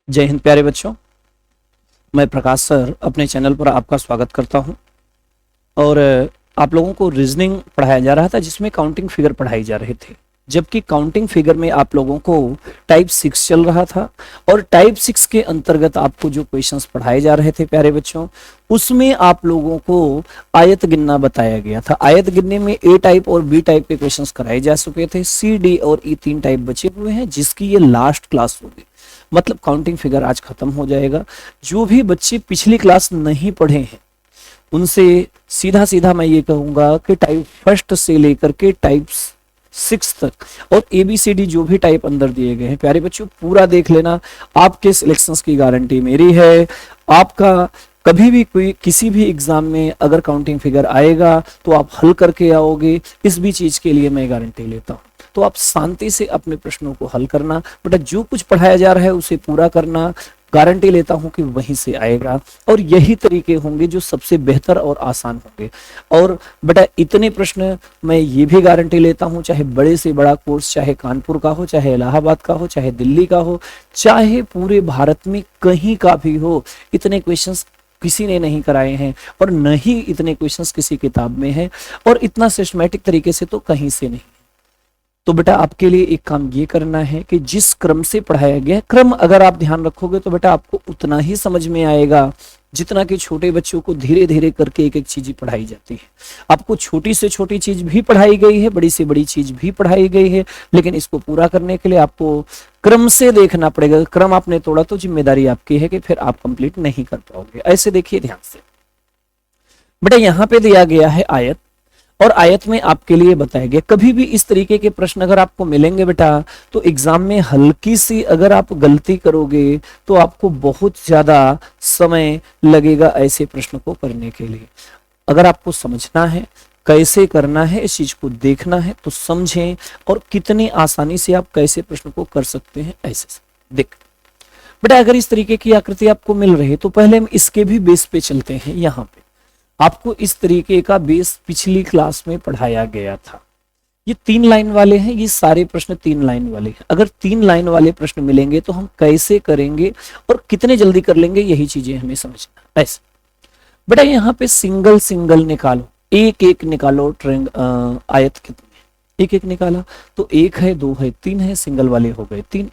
जय हिंद प्यारे बच्चों। मैं प्रकाश सर अपने चैनल पर आपका स्वागत करता हूं। और आप लोगों को रीजनिंग पढ़ाया जा रहा था जिसमें काउंटिंग फिगर पढ़ाई जा रहे थे, जबकि काउंटिंग फिगर में आप लोगों को टाइप 6 चल रहा था। और टाइप 6 के अंतर्गत आपको जो क्वेश्चंस पढ़ाए जा रहे थे प्यारे बच्चों, उसमें आप लोगों को आयत गिनना बताया गया था। आयत गिनने में ए टाइप और बी टाइप के क्वेश्चंस कराए जा चुके थे। सी, डी और ई 3 टाइप बचे हुए हैं, जिसकी ये लास्ट क्लास होगी। मतलब काउंटिंग फिगर आज खत्म हो जाएगा। जो भी बच्चे पिछली क्लास नहीं पढ़े हैं उनसे सीधा सीधा मैं ये कहूंगा कि टाइप फर्स्ट से लेकर के टाइप 6 तक और ABCD जो भी टाइप अंदर दिए गए हैं प्यारे बच्चों, पूरा देख लेना। आपके सिलेक्शंस की गारंटी मेरी है। आपका कभी भी कोई किसी भी एग्जाम में अगर काउंटिंग फिगर आएगा तो आप हल करके आओगे, इस भी चीज के लिए मैं गारंटी लेता हूं। तो आप शांति से अपने प्रश्नों को हल करना, बेटा जो कुछ पढ़ाया जा रहा है उसे पूरा करना। गारंटी लेता हूं कि वहीं से आएगा और यही तरीके होंगे जो सबसे बेहतर और आसान होंगे। और बेटा इतने प्रश्न मैं ये भी गारंटी लेता हूं, चाहे बड़े से बड़ा कोर्स, चाहे कानपुर का हो, चाहे इलाहाबाद का हो, चाहे दिल्ली का हो, चाहे पूरे भारत में कहीं का भी हो, इतने क्वेश्चंस किसी ने नहीं कराए हैं और न ही इतने क्वेश्चंस किसी किताब में हैं और इतना सिस्टमैटिक तरीके से तो कहीं से नहीं। तो बेटा आपके लिए एक काम ये करना है कि जिस क्रम से पढ़ाया गया है, क्रम अगर आप ध्यान रखोगे तो बेटा आपको उतना ही समझ में आएगा जितना कि छोटे बच्चों को धीरे धीरे करके एक एक चीज पढ़ाई जाती है। आपको छोटी से छोटी चीज भी पढ़ाई गई है, बड़ी से बड़ी चीज भी पढ़ाई गई है, लेकिन इसको पूरा करने के लिए आपको क्रम से देखना पड़ेगा। क्रम आपने तोड़ा तो जिम्मेदारी आपकी है कि फिर आप कंप्लीट नहीं कर पाओगे। ऐसे देखिए ध्यान से, बेटा यहाँ पे दिया गया है आयत और आयत में आपके लिए बताया गया। कभी भी इस तरीके के प्रश्न अगर आपको मिलेंगे बेटा तो एग्जाम में हल्की सी अगर आप गलती करोगे तो आपको बहुत ज्यादा समय लगेगा ऐसे प्रश्न को करने के लिए। अगर आपको समझना है कैसे करना है, इस चीज को देखना है तो समझें और कितनी आसानी से आप कैसे प्रश्न को कर सकते हैं। ऐसे देख बेटा, अगर इस तरीके की आकृति आपको मिल रही है तो पहले हम इसके भी बेस पे चलते हैं। यहाँ पे आपको इस तरीके का बेस पिछली क्लास में पढ़ाया गया था। ये 3 लाइन वाले हैं, ये सारे प्रश्न 3 लाइन वाले हैं। अगर 3 लाइन वाले प्रश्न मिलेंगे तो हम कैसे करेंगे और कितने जल्दी कर लेंगे, यही चीजें हमें समझना। ऐसे बेटा यहाँ पे सिंगल सिंगल निकालो, एक एक निकालो। आयत कितने, एक एक निकाला तो 1 है, 2 है, 3 है। सिंगल वाले हो गए 3।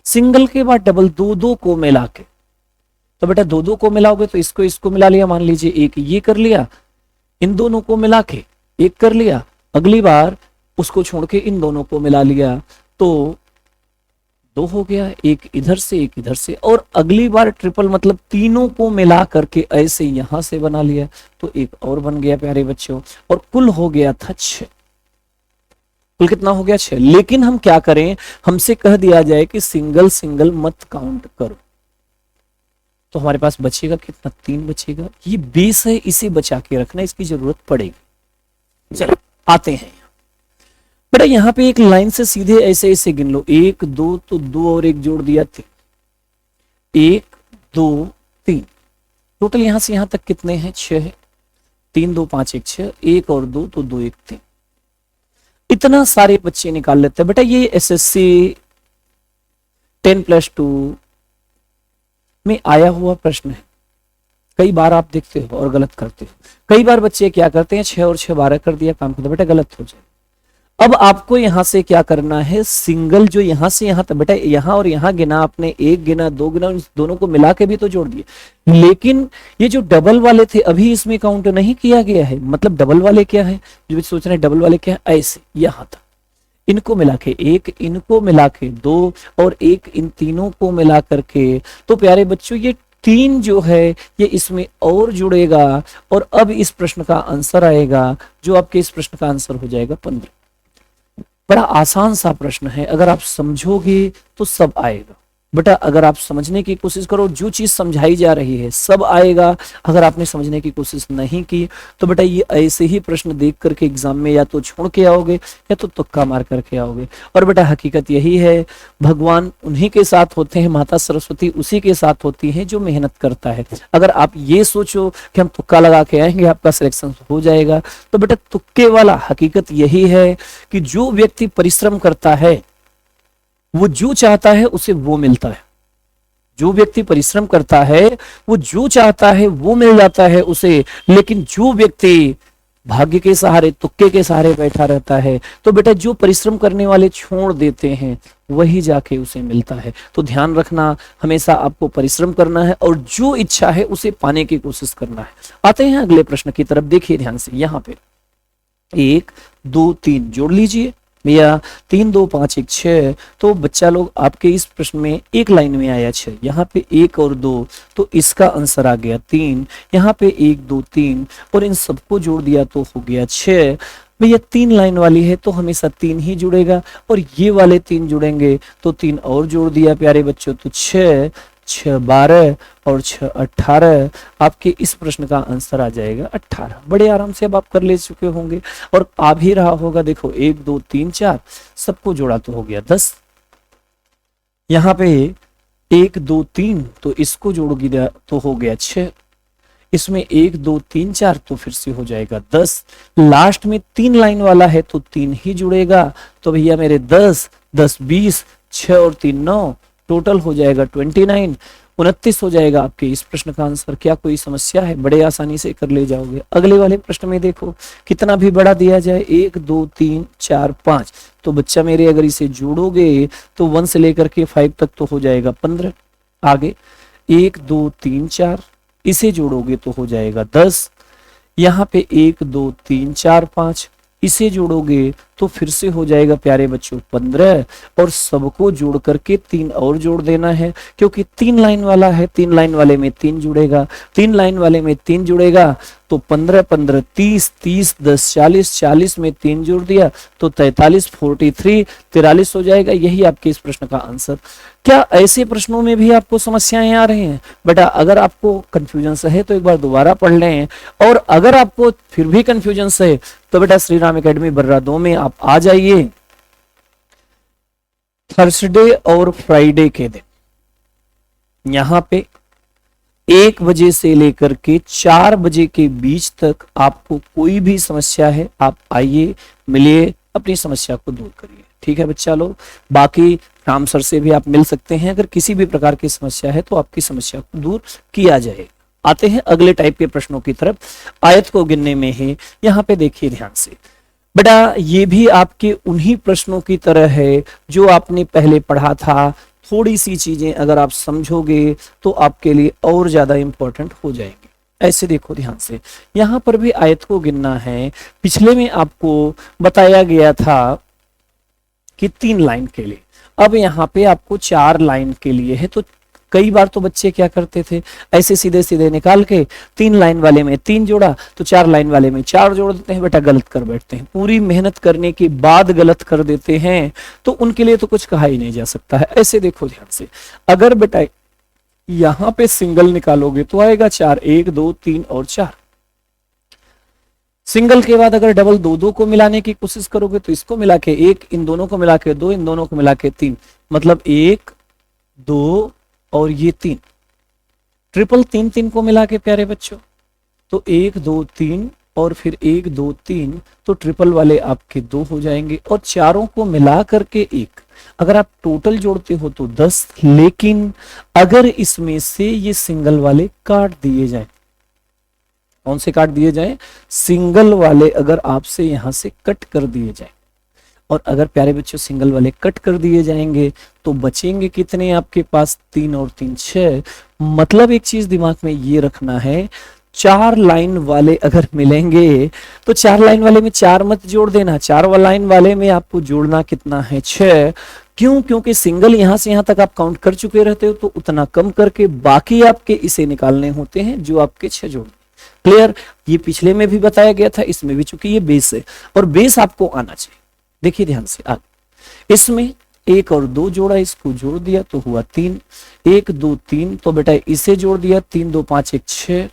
सिंगल के बाद डबल, दो दो को मिला के, तो बेटा दो दो को मिलाओगे तो इसको इसको मिला लिया, मान लीजिए एक ये कर लिया, इन दोनों को मिला के एक कर लिया। अगली बार उसको छोड़ के इन दोनों को मिला लिया तो 2 हो गया, एक इधर से एक इधर से। और अगली बार ट्रिपल मतलब तीनों को मिला करके ऐसे यहां से बना लिया तो एक और बन गया प्यारे बच्चों। और कुल हो गया था 6। कुल कितना हो गया? 6। लेकिन हम क्या करें, हमसे कह दिया जाए कि सिंगल सिंगल मत काउंट करो, तो हमारे पास बचेगा कितना? 3 बचेगा। ये बेस है, इसे बचा के रखना, इसकी जरूरत पड़ेगी। चलो आते हैं बेटा, यहाँ पे एक लाइन से सीधे ऐसे ऐसे गिन लो। 1 2 तो 2 और 1 जोड़ दिया 3। 1 2 3, टोटल यहां से यहां तक कितने हैं? 6 है। 3 2 5 1 6, 1 और 2 तो 2 1 3। इतना सारे बच्चे निकाल लेते हैं बेटा। ये SSC 10+2 में आया हुआ प्रश्न है। कई बार आप देखते हो और गलत करते हो। कई बार बच्चे क्या करते हैं, 6 और 6 12 कर दिया, काम करते, बेटा गलत हो जाए। अब आपको यहां से क्या करना है, सिंगल जो यहां से यहां तक, बेटा यहां और यहां गिना आपने, 1 गिना 2 गिना, इन दोनों को मिला के भी तो जोड़ दिए। लेकिन ये जो डबल वाले थे अभी इसमें काउंट नहीं किया गया है। मतलब डबल वाले क्या है, जो सोच रहे हैं डबल वाले क्या है, ऐसे यहां तक इनको मिला के 1, इनको मिला के 2 और 1 इन तीनों को मिला करके, तो प्यारे बच्चों ये 3 जो है ये इसमें और जुड़ेगा और अब इस प्रश्न का आंसर आएगा, जो आपके इस प्रश्न का आंसर हो जाएगा 15। बड़ा आसान सा प्रश्न है, अगर आप समझोगे तो सब आएगा। बेटा अगर आप समझने की कोशिश करो, जो चीज समझाई जा रही है सब आएगा। अगर आपने समझने की कोशिश नहीं की तो बेटा ये ऐसे ही प्रश्न देख करके एग्जाम में या तो छोड़ के आओगे या तो तुक्का मार करके आओगे। और बेटा हकीकत यही है, भगवान उन्हीं के साथ होते हैं, माता सरस्वती उसी के साथ होती है जो मेहनत करता है। अगर आप ये सोचो कि हम तुक्का लगा के आएंगे आपका सिलेक्शन हो जाएगा, तो बेटा तुक्के वाला हकीकत यही है कि जो व्यक्ति परिश्रम करता है वो जो चाहता है उसे वो मिलता है। जो व्यक्ति परिश्रम करता है वो जो चाहता है वो मिल जाता है उसे, लेकिन जो व्यक्ति भाग्य के सहारे तुक्के के सहारे बैठा रहता है तो बेटा जो परिश्रम करने वाले छोड़ देते हैं वही जाके उसे मिलता है। तो ध्यान रखना, हमेशा आपको परिश्रम करना है और जो इच्छा है उसे पाने की कोशिश करना है। आते हैं अगले प्रश्न की तरफ, देखिए ध्यान से, यहाँ पे 1 2 3 जोड़ लीजिए भैया, 3 2 5 1 6। तो बच्चा लोग आपके इस प्रश्न में एक लाइन में आया 6, यहाँ पे 1 और 2, तो इसका आंसर आ गया 3। यहाँ पे 1 2 3 और इन सबको जोड़ दिया तो हो गया 6। भैया 3 लाइन वाली है तो हमेशा 3 ही जुड़ेगा, और ये वाले 3 जुड़ेंगे तो 3 और जोड़ दिया प्यारे बच्चों, तो 6 6 12 और 6 18। आपके इस प्रश्न का आंसर आ जाएगा 18। बड़े आराम से अब आप कर ले चुके होंगे और आ भी रहा होगा। देखो 1 2 3 4 सबको जोड़ा तो हो गया 10। यहाँ पे 1 2 3 तो इसको जोड़ दिया तो हो गया 6। इसमें 1 2 3 4 तो फिर से हो जाएगा 10। लास्ट में 3 लाइन वाला है तो 3 ही जुड़ेगा, तो भैया मेरे 10 10 20, 6 और 3 9, टोटल हो जाएगा 29, 29 हो जाएगा आपके इस प्रश्न का आंसर। क्या कोई समस्या है? बड़े आसानी से कर ले जाओगे। अगले वाले प्रश्न में देखो कितना भी बड़ा दिया जाए, 1 2 3 4 5, तो बच्चा मेरे अगर इसे जोड़ोगे तो 1 से लेकर के 5 तक तो हो जाएगा 15। आगे 1 2 3 4, इसे जोड़ोगे तो हो जाएगा 10। यहाँ पे 1 2 3 4 5, इसे जोड़ोगे तो फिर से हो जाएगा प्यारे बच्चों 15, और सबको जोड़ करके 3 और जोड़ देना है, क्योंकि 3 लाइन वाला है, 3 लाइन वाले में 3 जुड़ेगा, 3 लाइन वाले में 3 जुड़ेगा, तो 15 15 30, 30 10 40, 40 में 3 जोड़ दिया तो 43, 43 43 हो जाएगा। यही आपके इस प्रश्न का आंसर। क्या ऐसे प्रश्नों में भी आपको समस्याएं आ रही हैं? बेटा अगर आपको कंफ्यूजन है तो एक बार दोबारा पढ़ लें, और अगर आपको फिर भी कंफ्यूजन है तो बेटा श्री राम एकेडमी बर्रा 2 में आप आ जाइए। थर्सडे और फ्राइडे के दिन यहाँ पे 1 बजे से लेकर के 4 बजे के बीच तक आपको कोई भी समस्या है आप आइए, मिलिए, अपनी समस्या को दूर करिए। ठीक है बच्चा लोग। बाकी राम सर से भी आप मिल सकते हैं, अगर किसी भी प्रकार की समस्या है तो आपकी समस्या को दूर किया जाए। आते हैं अगले टाइप के प्रश्नों की तरफ। आयत को गिनने में है, यहाँ पे देखिए ध्यान से बेटा, ये भी आपके उन्हीं प्रश्नों की तरह है जो आपने पहले पढ़ा था। थोड़ी सी चीजें अगर आप समझोगे तो आपके लिए और ज्यादा इंपॉर्टेंट हो जाएंगे। ऐसे देखो ध्यान से, यहाँ पर भी आयत को गिनना है। पिछले में आपको बताया गया था कि 3 लाइन के लिए, अब यहाँ पे आपको 4 लाइन के लिए है। तो कई बार तो बच्चे क्या करते थे, ऐसे सीधे सीधे निकाल के 3 लाइन वाले में 3 जोड़ा तो 4 लाइन वाले में 4 जोड़ देते हैं। बेटा गलत कर बैठते हैं, पूरी मेहनत करने के बाद गलत कर देते हैं, तो उनके लिए तो कुछ कहा ही नहीं जा सकता है। ऐसे देखो ध्यान से, अगर बेटा यहाँ पे सिंगल निकालोगे तो आएगा 4, 1 2 3 और 4। सिंगल के बाद अगर डबल 2 2 को मिलाने की कोशिश करोगे तो इसको मिला के 1, इन दोनों को मिला के 2, इन दोनों को मिला के 3, मतलब 1 2 और ये 3। ट्रिपल 3 3 को मिला के प्यारे बच्चों तो 1 2 3 और फिर 1 2 3, तो ट्रिपल वाले आपके 2 हो जाएंगे, और चारों को मिला करके 1। अगर आप टोटल जोड़ते हो तो 10, लेकिन अगर इसमें से ये सिंगल वाले काट दिए जाएं, कौन से काट दिए जाएं? सिंगल वाले अगर आपसे यहां से कट कर दिए जाएं, और अगर प्यारे बच्चों सिंगल वाले कट कर दिए जाएंगे तो बचेंगे कितने आपके पास? 3 और 3 6। मतलब एक चीज दिमाग में ये रखना है, 4 लाइन वाले अगर मिलेंगे तो 4 लाइन वाले में 4 मत जोड़ देना, 4 लाइन वाले में आपको जोड़ना कितना है? 6। क्यों? क्योंकि सिंगल यहां से यहां तक आप काउंट कर चुके रहते हो, तो उतना कम करके बाकी आपके इसे निकालने होते हैं जो आपके 6 जोड़। क्लियर? ये पिछले में भी बताया गया था, इसमें भी, चूंकि ये बेस है और बेस आपको आना चाहिए। देखिए ध्यान से, आगे इसमें 1 और 2 जोड़ा, इसको जोड़ दिया तो हुआ 3, 1 2 3, तो बेटा इसे जोड़ दिया 3 2 5 1 6।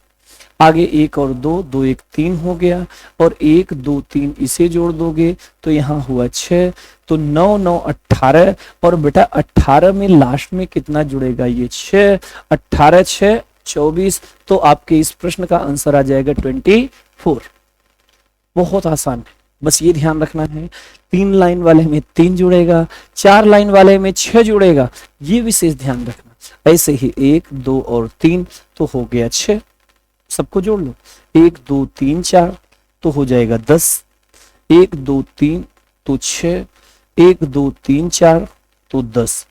आगे 1 और 2, 2 1 3 हो गया, और 1 2 3 इसे जोड़ दोगे तो यहाँ हुआ 6, तो 9 9 18, और बेटा 18 में लास्ट में कितना जुड़ेगा? ये 6, 18 6 24, तो आपके इस प्रश्न का आंसर आ जाएगा 24। बहुत आसान है, बस ये ध्यान रखना है, 3 लाइन वाले में 3 जुड़ेगा, 4 लाइन वाले में 6 जुड़ेगा, ये विशेष ध्यान रखना। ऐसे ही 1 2 और 3 तो हो गया 6, सबको जोड़ लो। 1 2 3 4 तो हो जाएगा 10, 1 2 3 तो 6, 1 2 3 4 तो 10,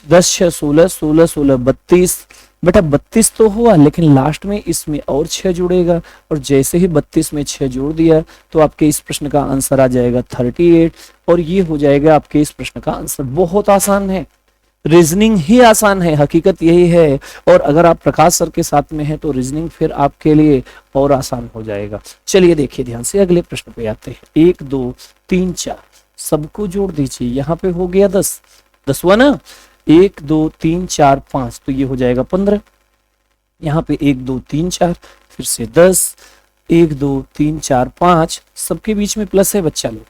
10 6 16, 16 16 32। बेटा 32 तो हुआ, लेकिन लास्ट में इसमें और 6 जुड़ेगा, और जैसे ही 32 में 6 जोड़ दिया तो आपके इस प्रश्न का आंसर आ जाएगा 38, और ये हो जाएगा आपके इस प्रश्न का आंसर। बहुत आसान है, रीजनिंग ही आसान है, हकीकत यही है। और अगर आप प्रकाश सर के साथ में हैं तो रीजनिंग फिर आपके लिए और आसान हो जाएगा। चलिए देखिए ध्यान से, अगले प्रश्न पे आते हैं। 1 2 3 4 सबको जोड़ दीजिए, यहाँ पे हो गया 10, 10 हुआ ना। 1 2 3 4 5 तो ये हो जाएगा 15, यहाँ पे 1 2 3 4 फिर से 10, 1 2 3 4 5 सबके बीच में प्लस है बच्चा लोग,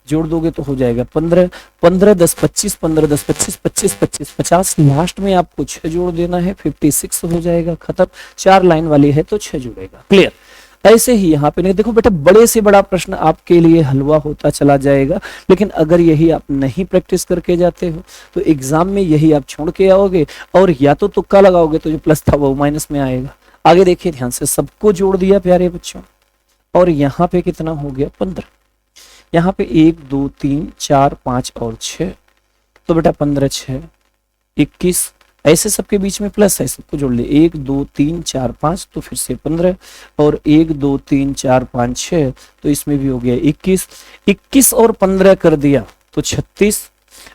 जोड़ दोगे तो हो जाएगा 15, 15 10 25, 15 10 25, 25 25 50, लास्ट में आपको 6 जोड़ देना है, 56 हो जाएगा, खत्म। 4 लाइन वाली है तो 6 जुड़ेगा, क्लियर। ऐसे ही यहाँ पे नहीं, देखो बेटा बड़े से बड़ा प्रश्न आपके लिए हलवा होता चला जाएगा, लेकिन अगर यही आप नहीं प्रैक्टिस करके जाते हो तो एग्जाम में यही आप छोड़ के आओगे, और या तो तुक्का लगाओगे तो जो प्लस था वो माइनस में आएगा। आगे देखिए ध्यान से, सबको जोड़ दिया प्यारे बच्चों, और यहाँ पे कितना हो गया 15, यहाँ पे 1 2 3 4 5 और 6 तो बेटा 15 6 21, ऐसे सबके बीच में प्लस है, सबको जोड़ ले। 1 2 3 4 5 तो फिर से 15, और 1 2 3 4 5 6 तो इसमें भी हो गया 21, 21 और 15 कर दिया तो 36,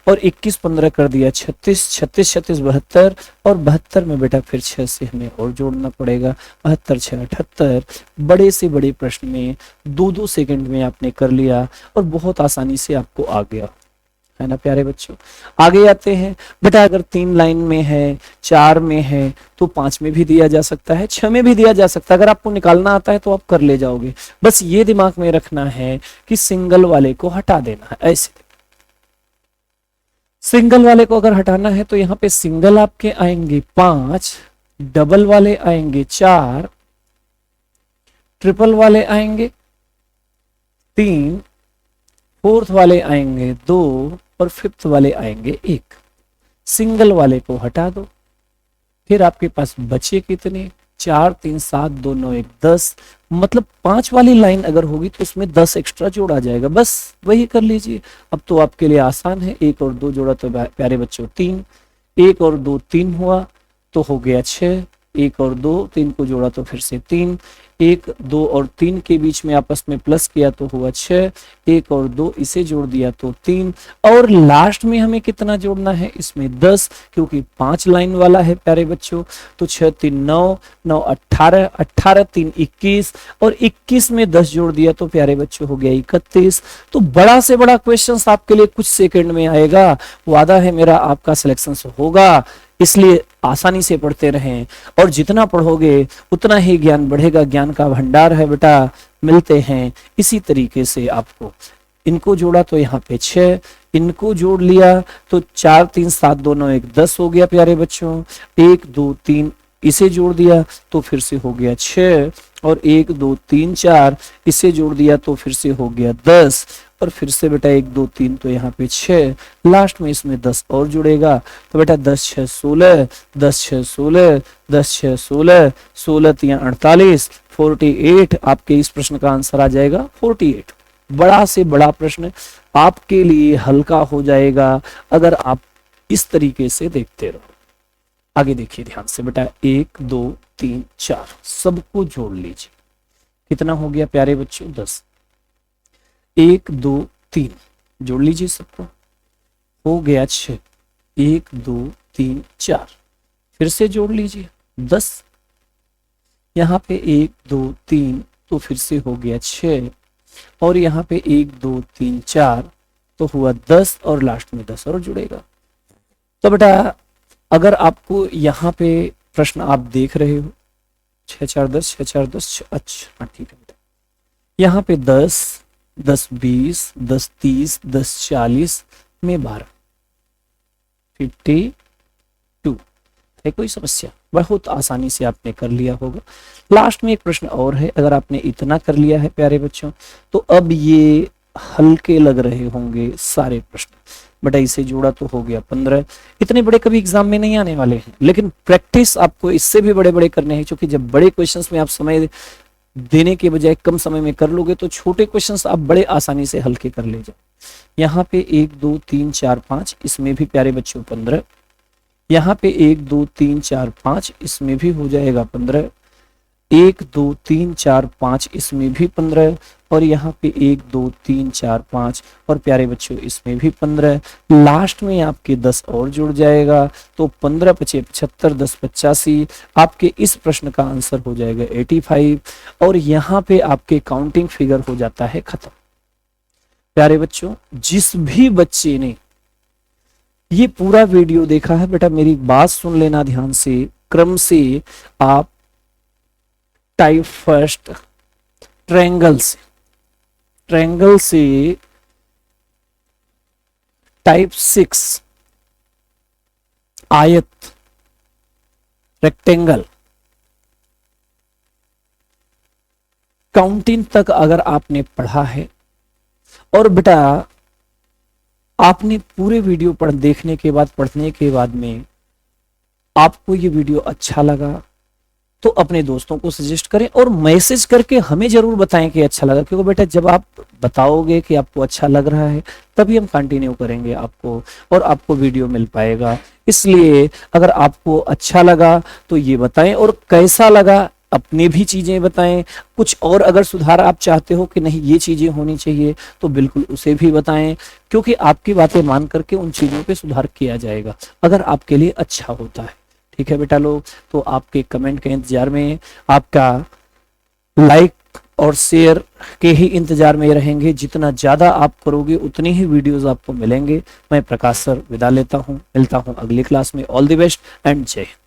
और 21 15 कर दिया 36, 36 36 72, और 72 में बेटा फिर 6 से हमें और जोड़ना पड़ेगा, 72 6 78। बड़े से बड़े प्रश्न में 2-2 सेकंड में आपने कर लिया, और बहुत आसानी से आपको आ गया, है ना प्यारे बच्चों। आगे आते हैं बेटा, अगर 3 लाइन में है, 4 में है तो 5 में भी दिया जा सकता है, 6 में भी दिया जा सकता है। अगर आपको निकालना आता है तो आप कर ले जाओगे, बस ये दिमाग में रखना है कि सिंगल वाले को हटा देना है। ऐसे सिंगल वाले को अगर हटाना है तो यहाँ पे सिंगल आपके आएंगे 5, डबल वाले आएंगे 4, ट्रिपल वाले आएंगे 3, फोर्थ वाले आएंगे 2, और फिफ्थ वाले आएंगे 1। सिंगल वाले को हटा दो, फिर आपके पास बचे कितने, 4 3 7 2 9 1 10, मतलब 5 वाली लाइन अगर होगी तो उसमें 10 एक्स्ट्रा जोड़ा जाएगा, बस वही कर लीजिए। अब तो आपके लिए आसान है, 1 और 2 जोड़ा तो प्यारे बच्चों 3, 1 और 2 3 हुआ तो हो गया 6, 1 और 2 3 को जोड़ा तो फिर से 3, 1 2 और 3 के बीच में आपस में प्लस किया तो हुआ 6, 1 और 2 इसे जोड़ दिया तो 3, और लास्ट में हमें कितना जोड़ना है इसमें 10, क्योंकि 5 लाइन वाला है प्यारे बच्चों। तो 6 3 9, 9 18, 18 3 21, और 21 में 10 जोड़ दिया तो प्यारे बच्चों हो गया 31। तो बड़ा से बड़ा क्वेश्चन आपके लिए कुछ सेकंड में आएगा, वादा है मेरा आपका सिलेक्शन होगा, इसलिए आसानी से पढ़ते रहें, और जितना पढ़ोगे उतना ही ज्ञान बढ़ेगा, ज्ञान का भंडार है बेटा। मिलते हैं इसी तरीके से आपको, इनको जोड़ा तो यहाँ पे 6, इनको जोड़ लिया तो 4 3 7 2 9 1 10 हो गया प्यारे बच्चों, 1 2 3 इसे जोड़ दिया तो फिर से हो गया 6, और 1 2 3 4 इसे जोड़ दिया तो फिर से हो गया 10, और फिर से बेटा 1 2 3 तो यहाँ पे 6, लास्ट में इसमें 10 और जुड़ेगा तो बेटा 10 6 16, 10 6 16, 10 6 16, 16 3 48, 48 आपके इस प्रश्न का आंसर आ जाएगा 48। बड़ा से बड़ा प्रश्न आपके लिए हल्का हो जाएगा अगर आप इस तरीके से देखते रहो। आगे देखिए ध्यान से बेटा, 1 2 3 4 सबको जोड़ लीजिए, कितना हो गया प्यारे बच्चों 10, 1 2 3 जोड़ लीजिए सबको, हो गया 6, 1 2 3 4 फिर से जोड़ लीजिए 10, यहाँ पे 1 2 3 तो फिर से हो गया 6, और यहाँ पे 1 2 3 4 तो हुआ 10, और लास्ट में 10 और जुड़ेगा। तो बेटा अगर आपको यहाँ पे प्रश्न आप देख रहे हो 6 4 10, 6 4 10, अच्छा ठीक है बेटा, यहाँ पे 10 10 20, 10 30, 10 40 में 12, 52 है। कोई समस्या? बहुत आसानी से आपने कर लिया होगा। लास्ट में एक प्रश्न और है, अगर आपने इतना कर लिया है प्यारे बच्चों तो अब ये हल्के लग रहे होंगे सारे प्रश्न। बेटा इसे जोड़ा तो हो गया 15। इतने बड़े कभी एग्जाम में नहीं आने वाले हैं, लेकिन प्रैक्टिस आपको इससे भी बड़े बड़े करने हैं, क्योंकि जब बड़े क्वेश्चंस में आप समय देने के बजाय कम समय में कर लोगे तो छोटे क्वेश्चंस आप बड़े आसानी से हल्के कर ले जाओ। यहाँ पे 1 2 3 4 5, इसमें भी प्यारे बच्चों 15। यहाँ पे 1 2 3 4 5, इसमें भी हो जाएगा 15। 1 2 3 4 5, इसमें भी 15। और यहाँ पे 1 2 3 4 5, और प्यारे बच्चों इसमें भी 15। लास्ट में आपके 10 और जुड़ जाएगा, तो 15 पचे 75, 10 85। आपके इस प्रश्न का आंसर हो जाएगा 85, और यहाँ पे आपके काउंटिंग फिगर हो जाता है खत्म। प्यारे बच्चों, जिस भी बच्चे ने ये पूरा वीडियो देखा है, बेटा मेरी बात सुन लेना ध्यान से, क्रम से आप टाइप फर्स्ट ट्रायंगल से टाइप 6 आयत, रेक्टेंगल, काउंटिंग तक अगर आपने पढ़ा है, और बेटा आपने पूरे वीडियो देखने के बाद, पढ़ने के बाद में आपको ये वीडियो अच्छा लगा तो अपने दोस्तों को सजेस्ट करें, और मैसेज करके हमें जरूर बताएं कि अच्छा लगा, क्योंकि बेटा जब आप बताओगे कि आपको अच्छा लग रहा है तभी हम कंटिन्यू करेंगे आपको, और आपको वीडियो मिल पाएगा। इसलिए अगर आपको अच्छा लगा तो ये बताएं, और कैसा लगा अपनी भी चीजें बताएं। कुछ और अगर सुधार आप चाहते हो कि नहीं ये चीजें होनी चाहिए, तो बिल्कुल उसे भी बताएं, क्योंकि आपकी बातें मान करके उन चीजों पे सुधार किया जाएगा अगर आपके लिए अच्छा होता है। ठीक है बेटा लोग, तो आपके कमेंट के इंतजार में, आपका लाइक और शेयर के ही इंतजार में रहेंगे। जितना ज्यादा आप करोगे उतनी ही वीडियोस आपको मिलेंगे। मैं प्रकाश सर विदा लेता हूं, मिलता हूं अगली क्लास में। ऑल द बेस्ट एंड जय हिंद।